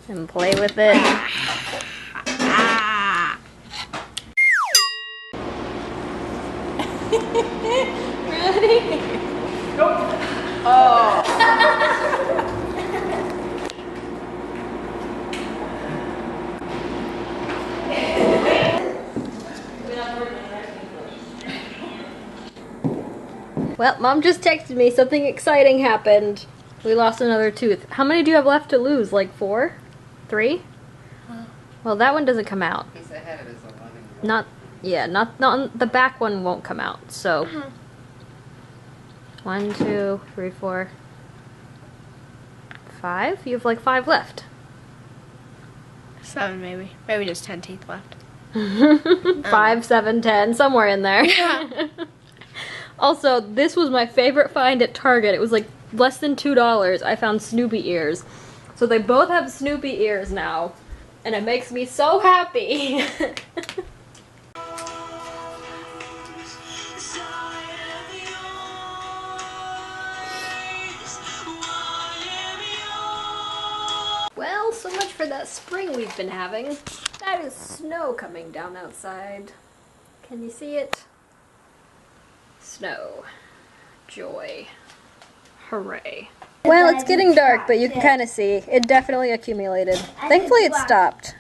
and play with it. Ready? Nope. Oh. Well, Mom just texted me something exciting happened. We lost another tooth. How many do you have left to lose? Like 4? 3? Well, that one doesn't come out. He's ahead of his 11. Not the back one won't come out. So 1, 2, 3, 4, 5. You have like 5 left. 7 maybe. Maybe just 10 teeth left. 5, 7, 10, somewhere in there. Yeah. Also, this was my favorite find at Target. It was like less than $2. I found Snoopy ears. So they both have Snoopy ears now. And it makes me so happy. Well, so much for that spring we've been having. That is snow coming down outside. Can you see it? Snow. Joy. Hooray. Well, it's getting dark, but you can kind of see. It definitely accumulated. Thankfully it stopped.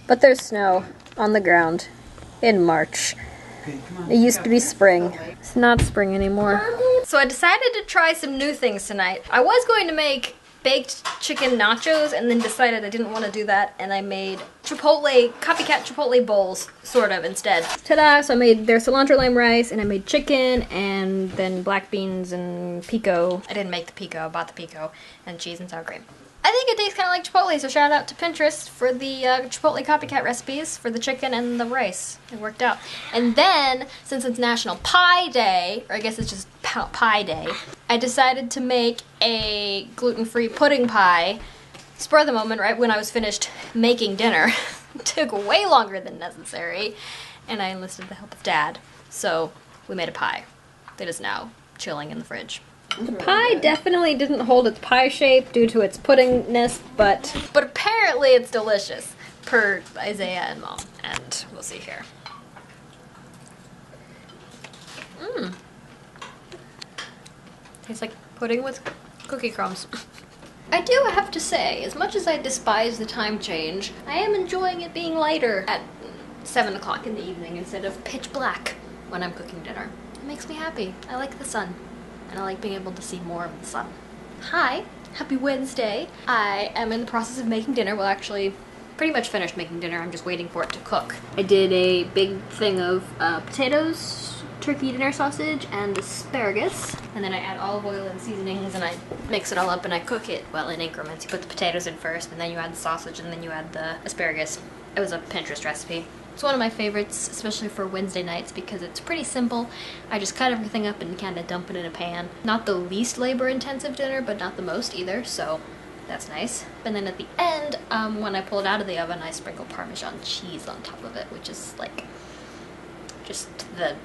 But there's snow on the ground in March. It used to be spring. It's not spring anymore. So I decided to try some new things tonight. I was going to make baked chicken nachos and then decided I didn't want to do that, and I made Chipotle, copycat Chipotle bowls, sort of, instead. Ta-da! So I made their cilantro lime rice, and I made chicken, and then black beans and pico. I didn't make the pico, I bought the pico, and cheese and sour cream. I think it tastes kind of like Chipotle, so shout out to Pinterest for the Chipotle copycat recipes for the chicken and the rice. It worked out. And then, since it's National Pie Day, or I guess it's just Pie Day, I decided to make a gluten-free pudding pie, spur of the moment, right when I was finished making dinner. It took way longer than necessary, and I enlisted the help of Dad. So we made a pie that is now chilling in the fridge. The pie definitely didn't hold its pie shape due to its puddingness, but apparently it's delicious, per Isaiah and Mom, and we'll see here. Mmm. Tastes like pudding with cookie crumbs. I do have to say, as much as I despise the time change, I am enjoying it being lighter at 7 o'clock in the evening instead of pitch black when I'm cooking dinner. It makes me happy. I like the sun. And I like being able to see more of the sun. Hi, happy Wednesday. I am in the process of making dinner. Well, actually, pretty much finished making dinner. I'm just waiting for it to cook. I did a big thing of potatoes, turkey dinner sausage, and asparagus. And then I add olive oil and seasonings, and I mix it all up and I cook it, well, in increments. You put the potatoes in first, and then you add the sausage, and then you add the asparagus. It was a Pinterest recipe. It's one of my favorites, especially for Wednesday nights, because it's pretty simple. I just cut everything up and kind of dump it in a pan. Not the least labor-intensive dinner, but not the most either, so that's nice. And then at the end, when I pull it out of the oven, I sprinkle Parmesan cheese on top of it, which is like just the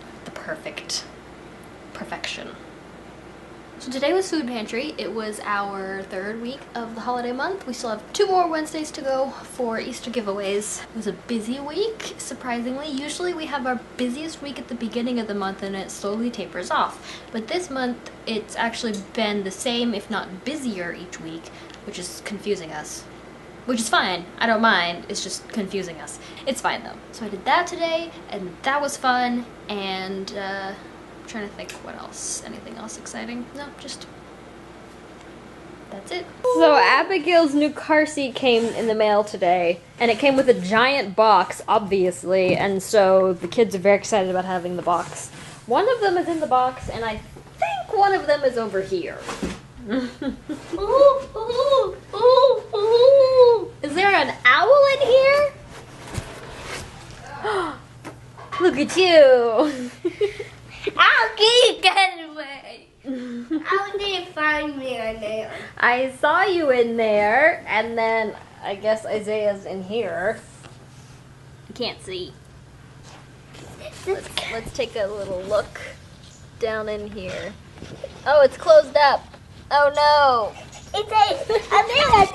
perfection. So today was food pantry. It was our 3rd week of the holiday month. We still have 2 more Wednesdays to go for Easter giveaways. It was a busy week, surprisingly. Usually we have our busiest week at the beginning of the month and it slowly tapers off. But this month it's actually been the same, if not busier, each week, which is confusing us. Which is fine, I don't mind, it's just confusing us. It's fine though. So I did that today, and that was fun, and I'm trying to think what else, anything else exciting? No, just, that's it. So Abigail's new car seat came in the mail today, and it came with a giant box, obviously, and so the kids are very excited about having the box. One of them is in the box, and I think one of them is over here. Is there an owl in here? Look at you. I'll get away. How did you find me in there? I saw you in there, and then I guess Isaiah's in here. You can't see. Let's take a little look down in here. Oh, it's closed up. Oh no. It's a man.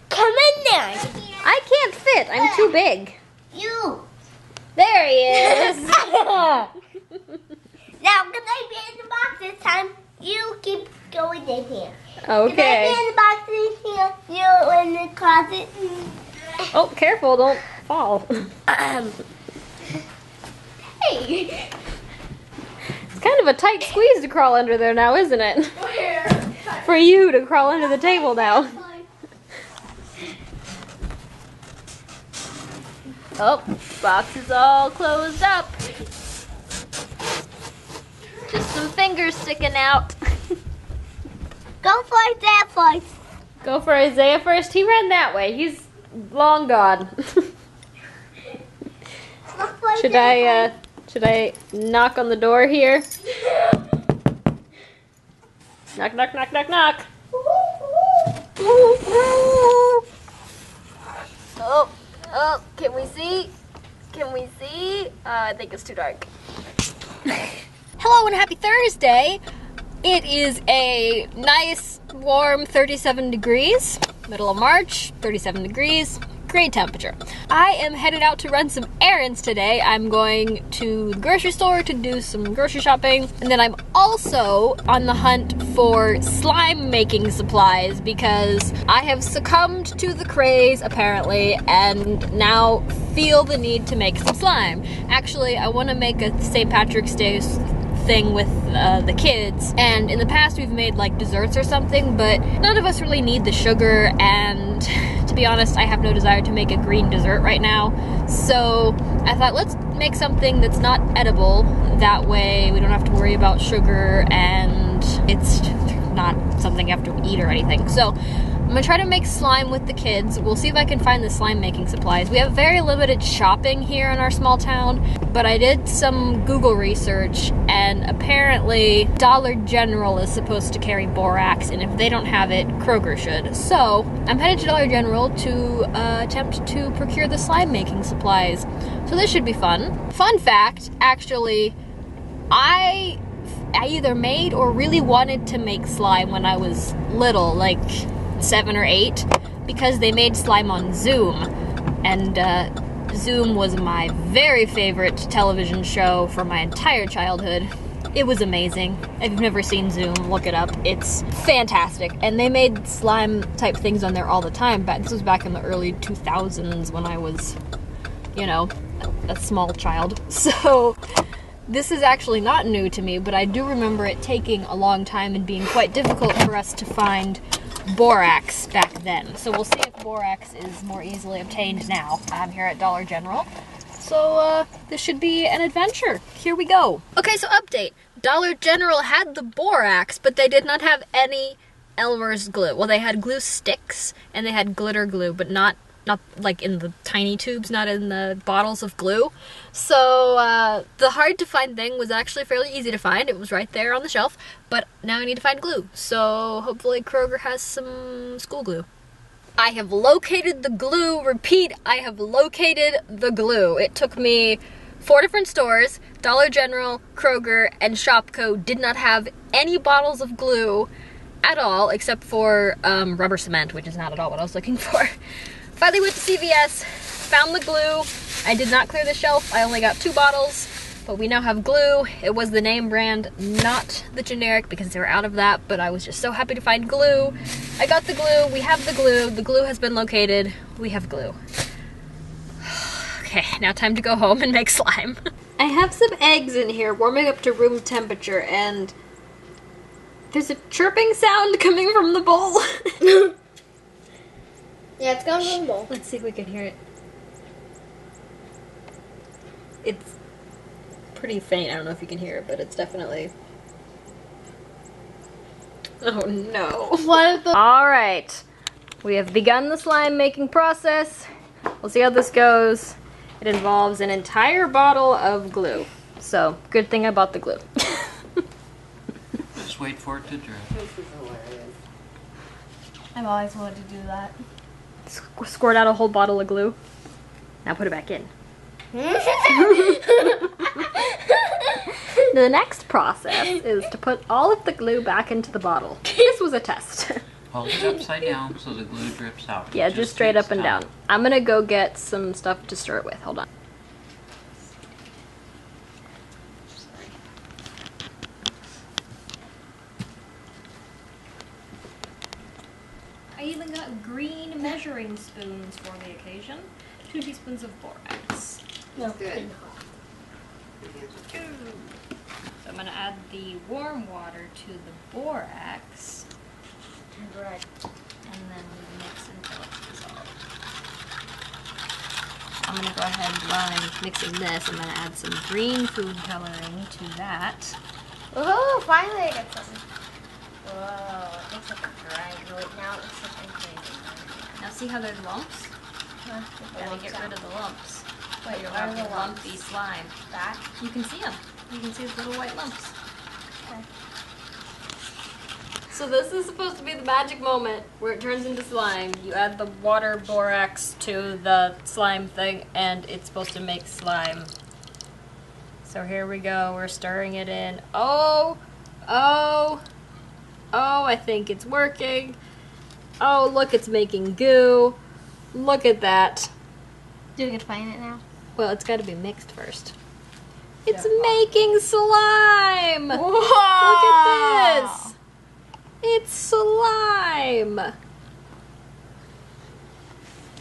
Come in there. can. I can't fit. I'm too big. You. There he is. Now, because I be in the box this time, you keep going in here. Okay. If I be in the box in here, you in the closet. Oh, careful, don't fall. Hey. It's kind of a tight squeeze to crawl under there now, isn't it? For you to crawl under the table now. Oh, box is all closed up. Just some fingers sticking out. Go for that first. Go for Isaiah first. He ran that way. He's long gone. Should I knock on the door here? Knock, knock, knock, knock, knock. Oh, can we see? Can we see? I think it's too dark. Hello and happy Thursday. It is a nice, warm 37 degrees. Middle of March, 37 degrees. Great temperature. I am headed out to run some errands today. I'm going to the grocery store to do some grocery shopping. And then I'm also on the hunt for slime making supplies because I have succumbed to the craze apparently and now feel the need to make some slime. Actually, I want to make a St. Patrick's Day thing with the kids, and in the past we've made like desserts or something, but none of us really need the sugar, and to be honest, I have no desire to make a green dessert right now. So I thought, let's make something that's not edible. That way we don't have to worry about sugar and it's not something you have to eat or anything. So I'm gonna try to make slime with the kids. We'll see if I can find the slime making supplies. We have very limited shopping here in our small town, but I did some Google research and apparently Dollar General is supposed to carry borax, and if they don't have it, Kroger should. So I'm headed to Dollar General to attempt to procure the slime making supplies. So this should be fun. Fun fact, actually, I either made or really wanted to make slime when I was little, like 7 or 8, because they made slime on Zoom, and Zoom was my very favorite television show for my entire childhood. It was amazing. If you've never seen Zoom, look it up. It's fantastic. And they made slime type things on there all the time. This was back in the early 2000s when I was, you know, a small child. So this is actually not new to me, but I do remember it taking a long time and being quite difficult for us to find borax back then. So we'll see if borax is more easily obtained now. I'm here at Dollar General. So this should be an adventure. Here we go. Okay, so update. Dollar General had the borax, but they did not have any Elmer's glue. Well, they had glue sticks and they had glitter glue, but not like in the tiny tubes, not in the bottles of glue. So the hard to find thing was actually fairly easy to find. It was right there on the shelf, but now I need to find glue. So hopefully Kroger has some school glue. I have located the glue. Repeat, I have located the glue. It took me 4 different stores. Dollar General, Kroger, and Shopko did not have any bottles of glue at all, except for rubber cement, which is not at all what I was looking for. Finally went to CVS, found the glue. I did not clear the shelf. I only got 2 bottles, but we now have glue. It was the name brand, not the generic, because they were out of that, but I was just so happy to find glue. I got the glue. We have the glue. The glue has been located. We have glue. Okay, now time to go home and make slime. I have some eggs in here warming up to room temperature, and there's a chirping sound coming from the bowl. Yeah, it's going in the bowl. Let's see if we can hear it. It's pretty faint. I don't know if you can hear it, but it's definitely... Oh no. What if the... Alright. We have begun the slime making process. We'll see how this goes. It involves an entire bottle of glue. So, good thing I bought the glue. Just wait for it to dry. This is hilarious. I've always wanted to do that. Squirt out a whole bottle of glue. Now put it back in. The next process is to put all of the glue back into the bottle. This was a test. Hold it upside down so the glue drips out. Yeah, It just straight takes up and time. down. I'm gonna go get some stuff to stir it with. Hold on. I even got green measuring spoons for the occasion. 2 teaspoons of borax. No, Good. So I'm gonna add the warm water to the borax, Red. and then mix until it's dissolved. I'm gonna go ahead while I'm mixing this. I'm gonna add some green food coloring to that. Oh, finally I got something. Whoa, it looks like a dragon. Wait, now it looks like a dragon. Now see how there's lumps? Huh? Gotta get rid of the lumps. Wait, You don't where are have the the lumps? lumpy slime. Back? You can see them. You can see the little white lumps. Okay. So this is supposed to be the magic moment where it turns into slime. You add the water borax to the slime thing and it's supposed to make slime. So here we go, we're stirring it in. Oh, I think it's working. Oh, look, it's making goo. Look at that. Do we get to find it now? Well, it's got to be mixed first. It's making slime! Whoa! Look at this! It's slime!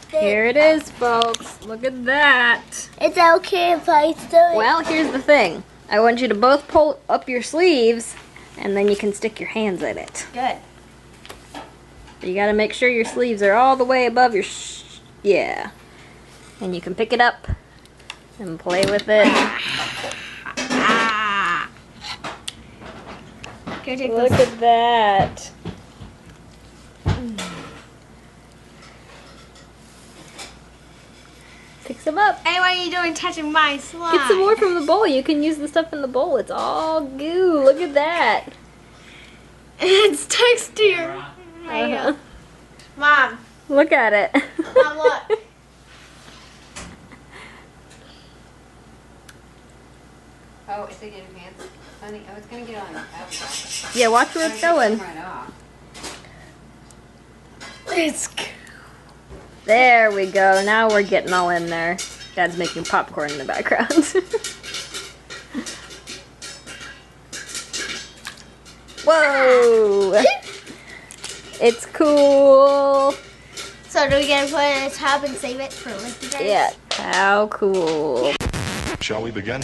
Here it is, folks. Look at that. It's okay if I still. Well, here's the thing. I want you to both pull up your sleeves, and then you can stick your hands in it. Good. But you gotta make sure your sleeves are all the way above your yeah. And you can pick it up and play with it. Can I take Look this? at that. Pick some up. Hey, what are you doing touching my slime? Get some more from the bowl. You can use the stuff in the bowl. It's all goo. Look at that. It's texture. Uh-huh. Mom, Look at it. Mom, look. Oh, is it getting hands? Honey, I was gonna get on your tablet. Yeah, watch where it's going. Right off. It's There we go. Now we're getting all in there. Dad's making popcorn in the background. Whoa! It's cool. So do we get to put it in a tub and save it for later? Yeah. How cool. Shall we begin?